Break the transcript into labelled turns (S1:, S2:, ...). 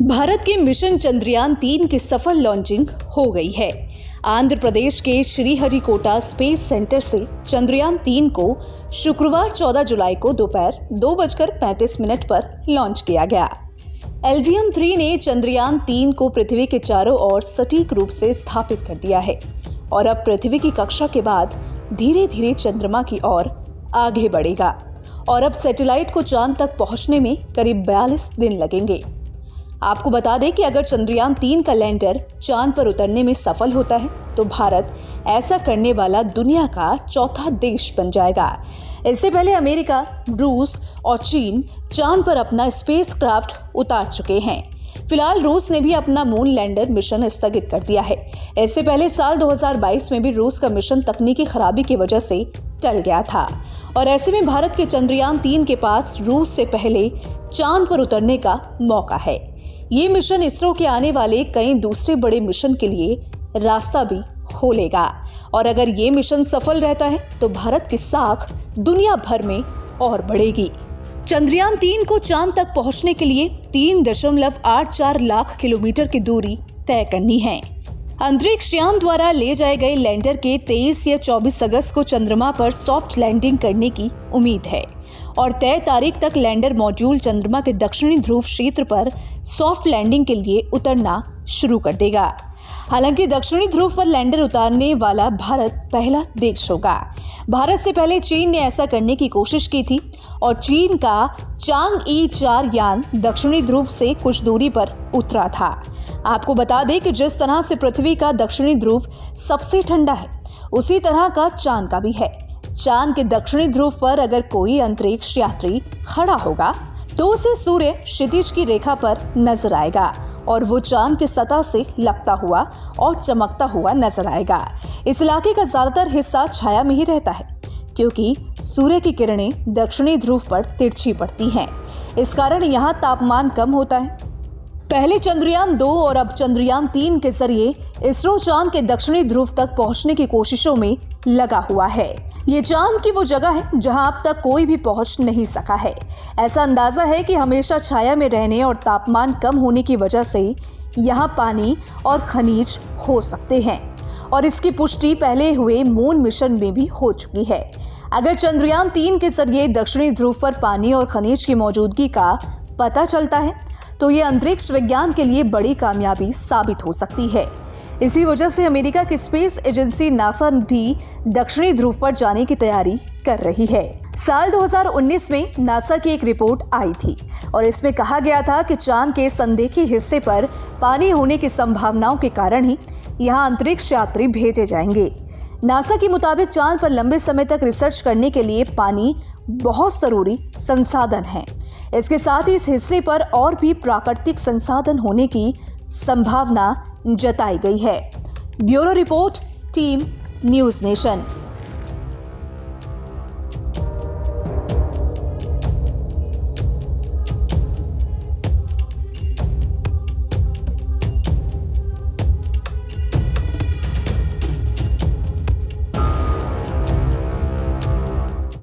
S1: भारत के मिशन चंद्रयान-3 की सफल लॉन्चिंग हो गई है। आंध्र प्रदेश के श्रीहरिकोटा स्पेस सेंटर से चंद्रयान-3 को शुक्रवार 14 जुलाई को दोपहर 2:35 पर लॉन्च किया गया। LVM-3 ने चंद्रयान-3 को पृथ्वी के चारों ओर सटीक रूप से स्थापित कर दिया है और अब पृथ्वी की कक्षा के बाद धीरे धीरे चंद्रमा की ओर आगे बढ़ेगा और अब सैटेलाइट को चांद तक पहुंचने में करीब 42 दिन लगेंगे। आपको बता दें कि अगर चंद्रयान-3 का लैंडर चांद पर उतरने में सफल होता है तो भारत ऐसा करने वाला दुनिया का चौथा देश बन जाएगा। इससे पहले अमेरिका, रूस और चीन चांद पर अपना स्पेसक्राफ्ट उतार चुके हैं। फिलहाल रूस ने भी अपना मून लैंडर मिशन स्थगित कर दिया है। इससे पहले साल 2022 में भी रूस का मिशन तकनीकी खराबी की वजह से टल गया था और ऐसे में भारत के चंद्रयान-3 के पास रूस से पहले चांद पर उतरने का मौका है। ये मिशन इसरो के आने वाले कई दूसरे बड़े मिशन के लिए रास्ता भी खोलेगा और अगर ये मिशन सफल रहता है तो भारत की साख दुनिया भर में और बढ़ेगी। चंद्रयान-3 को चांद तक पहुंचने के लिए 3.84 लाख किलोमीटर की दूरी तय करनी है। अंतरिक्ष यान द्वारा ले जाए गए लैंडर के 23 या 24 अगस्त को चंद्रमा पर सॉफ्ट लैंडिंग करने की उम्मीद है और तय तारीख तक लैंडर मॉड्यूल चंद्रमा के दक्षिणी ध्रुव क्षेत्र पर सॉफ्ट लैंडिंग के लिए उतरना शुरू कर देगा। हालांकि दक्षिणी ध्रुव पर लैंडर उतारने वाला भारत पहला देश होगा। भारत से पहले चीन ने ऐसा करने की कोशिश की थी और चीन का चांग-ई 4 यान दक्षिणी ध्रुव से कुछ दूरी पर उतरा था। आपको बता दें कि जिस तरह से पृथ्वी का दक्षिणी ध्रुव सबसे ठंडा है, उसी तरह का चांद का भी है। चांद के दक्षिणी ध्रुव पर अगर कोई अंतरिक्ष यात्री खड़ा होगा तो उसे सूर्य क्षितिज की रेखा पर नजर आएगा और वो चांद की सतह से लगता हुआ और चमकता हुआ नजर आएगा। इस इलाके का ज्यादातर हिस्सा छाया में ही रहता है क्योंकि सूर्य की किरणें दक्षिणी ध्रुव पर तिरछी पड़ती हैं। इस कारण यहाँ तापमान कम होता है। पहले चंद्रयान-2 और अब चंद्रयान-3 के जरिए इसरो चांद के दक्षिणी ध्रुव तक पहुंचने की कोशिशों में लगा हुआ है। ये चांद की वो जगह है जहां अब तक कोई भी पहुंच नहीं सका है। ऐसा अंदाजा है कि हमेशा छाया में रहने और तापमान कम होने की वजह से यहां पानी और खनिज हो सकते हैं और इसकी पुष्टि पहले हुए मून मिशन में भी हो चुकी है। अगर चंद्रयान-3 के जरिए दक्षिणी ध्रुव पर पानी और खनिज की मौजूदगी का पता चलता है तो ये अंतरिक्ष विज्ञान के लिए बड़ी कामयाबी साबित हो सकती है। इसी वजह से अमेरिका की स्पेस एजेंसी नासा भी दक्षिणी ध्रुव पर जाने की तैयारी कर रही है। साल 2019 में नासा की एक रिपोर्ट आई थी और इसमें कहा गया था कि चांद के संदेखे हिस्से पर पानी होने की संभावनाओं के कारण ही यहाँ अंतरिक्ष यात्री भेजे जाएंगे। नासा के मुताबिक चांद पर लंबे समय तक रिसर्च करने के लिए पानी बहुत जरूरी संसाधन है। इसके साथ ही इस हिस्से पर और भी प्राकृतिक संसाधन होने की संभावना जताई गई है। Bureau report, team news nation.